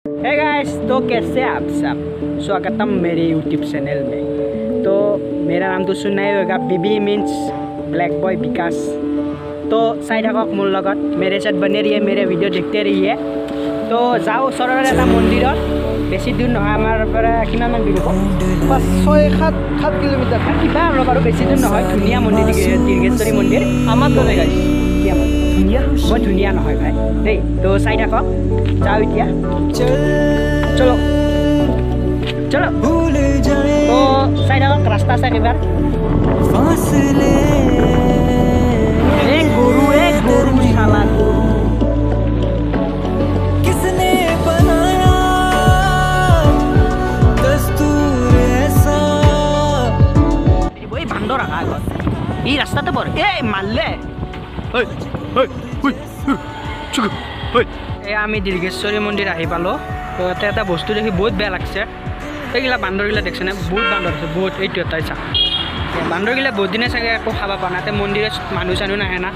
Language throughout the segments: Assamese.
हे गाइस, तो कैसे आप सब? स्वागतम मेरे यूट्यूब चैनल में। तो मेरा नाम तो सुनना ही होगा, बीबी मीन्स ब्लैक बॉय विकास। तो साइड हक मोर लगत मेरे साथ बने रहिए, मेरे वीडियो देखते रहिए। तो जाओ ओसरर एटा मन्दिरत, बेছি दूर নহয় আমাৰ পৰা কিমান মান দূৰ হ'ব? 5-6-7 কিলোমিটাৰ কিবা অলপ আৰু বেছি দূৰ নহয়। ধুনীয়া মন্দিৰ, দীৰ্ঘেশ্বৰী মন্দিৰ আমাৰ দৰে গাইছ। কি আমাৰ ধুনীয়া, বৰ ধুনীয়া নহয় ভাই দেই। তো চাই থাকক, যাওঁ এতিয়া। চলো চলো। তো চাই থাকক, ৰাস্তা আছে এবাৰ। গৰু শালা গৰু। এই ৰাস্তাতে পৰ মাৰলে। আমি দীৰ্ঘেশ্বৰী মন্দিৰ আহি পালোঁ। তো ইয়াতে এটা বস্তু দেখি বহুত বেয়া লাগছে। এইগিলা বান্দৰগিলা দেখছে নে? বহুত বান্দৰ আছে, বহুত। এইটো এটাই চাওক, বান্দৰগিলা বহুত দিনে চাগে একো খাব পৰা নাই। মন্দিৰত মানুহ চানুহ নাহে না।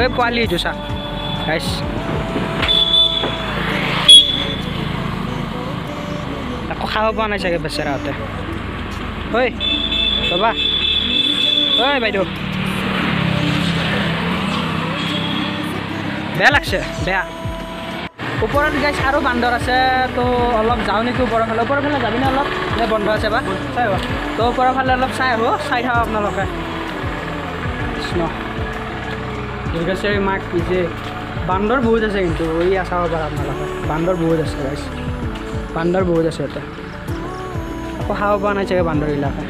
এই পোৱালি এইটো চাওক গাইছ, একো খাব পৰা নাই চাগে বেচেৰাহঁতে। ঐ বাবা, ঐ বাইদেউ, বেয়া লাগছে, বেয়া। ওপৰত গাইছ আৰু বান্দৰ আছে। তো অলপ যাওঁ নেকি ওপৰৰ ফালে? ওপৰৰ ফালে যাবিনে অলপ? নে বন্ধ আছে বা? চাই আহোঁ। তো ওপৰৰ ফালে অলপ চাই আহোঁ। চাই থাকক আপোনালোকে। কৃষ্ণ, দীৰ্ঘেশ্বৰী মাক কি যে বান্দৰ বহুত আছে, কিন্তু এই চাব পাৰে আপোনালোকে। বান্দৰ বহুত আছে গাইছ, বান্দৰ বহুত আছে ইয়াতে। আকৌ খাব পৰা নাই চাগে বান্দৰবিলাকে।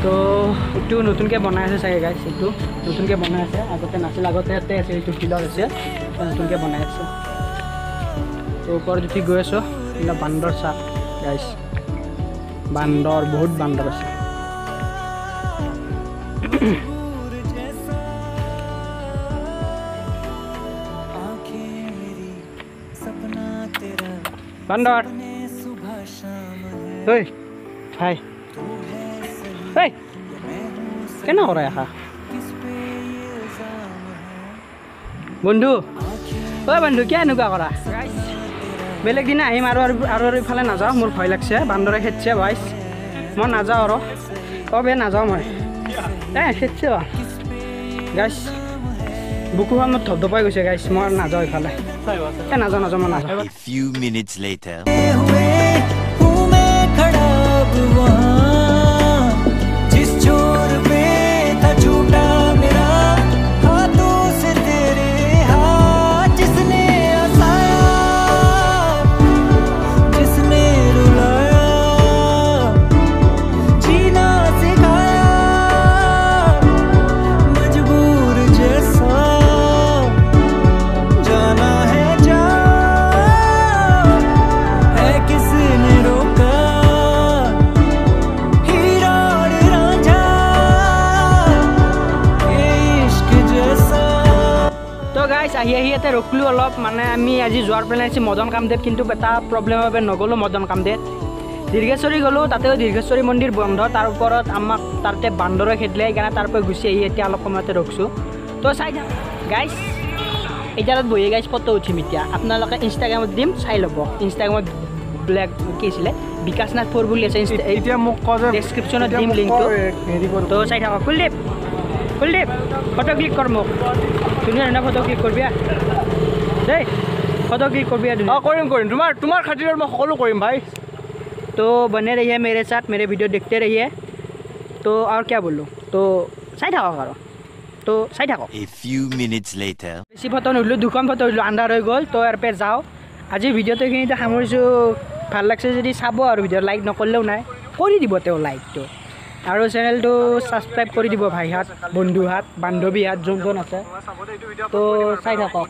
তো এইটো নতুনকৈ বনাই আছে চাগে গাইছ, এইটো নতুনকৈ বনাই আছে। আগতে নাছিল, আগতে ইয়াতে আছে, এইটো ফিল্ডত আছে, নতুনকৈ বনাই আছে। তো ওপৰত উঠি গৈ আছোঁ। এইবিলাক বান্দৰ চাওক গাইছ, বান্দৰ বহুত বান্দৰ আছে। বান্দৰ ঐ ভাই, ঐ কেনে কৰা আহা বন্ধু? ঐ বন্ধু, কিয় এনেকুৱা কৰা? বেলেগ দিনা আহিম আৰু ইফালে নাযাওঁ, মোৰ ভয় লাগছে, বান্দৰে খেদছে ভাইছ। মই নাযাওঁ আৰু বে নাযাওঁ মই। খেদছে গাইছ, বুকুখন মোৰ ধপধপাই গৈছে গাইছ। মই নাযাওঁ ইফালে, নাযাওঁ মই নাযাওঁ। আহি ইয়াতে ৰখিলোঁ অলপ। মানে আমি আজি যোৱাৰ প্লেন আছিল মদন কামদেৱ, কিন্তু এটা প্ৰব্লেমৰ বাবে নগ'লোঁ মদন কামদেৱ। দীৰ্ঘেশ্বৰী গ'লোঁ, তাতেও দীৰ্ঘেশ্বৰী মন্দিৰ বন্ধ। তাৰ ওপৰত আমাক তাতে বান্দৰে খেদিলে, সেইকাৰণে তাৰ পৰা গুচি আহি এতিয়া অলপ সময়তে ৰখিছোঁ। তো চাই থাক গাইছ, এতিয়া তাত বহি গাইছ ফটো উঠিম। এতিয়া আপোনালোকে ইনষ্টাগ্ৰামত দিম, চাই ল'ব। ইনষ্টাগ্ৰামত ব্লেক কি আছিলে, বিকাশ নাথ 4 বুলি আছে। এতিয়া মোক ডেছক্ৰিপশ্যনত দিম লিংকটো। তো চাই থাকক। কুলদীপ ফটো ক্লিক কৰ, মোক ধুনীয়া ধুনীয়া ফটো ক্লিক কৰবি দেই। ফটো ক্লিক কৰবি। কৰিম তোমাৰ খাতিৰত মই সকলো কৰিম ভাই। तो बने रहिए मेरे साथ, मेरे वीडियो देखते रहिए। तो और क्या बोलूँ, तो চাই থাকক আৰু। তো চাই থাকক। বেছি ফটো নুঠিলোঁ, 2খন ফটো উঠিলোঁ, আন্ধাৰ হৈ গ'ল। তো ইয়াৰ পৰা যাওঁ। আজি ভিডিঅ'টো এইখিনিতে সামৰিছোঁ। ভাল লাগছে যদি চাব, আৰু ভিডিঅ' লাইক নকৰিলেও নাই, কৰি দিব তেওঁ লাইকটো। আৰু চেনেলটো ছাবস্ক্ৰাইব কৰি দিব ভাইহাত, বন্ধুহাত, বান্ধৱীহাত, যোন আছে। তো চাই থাকক।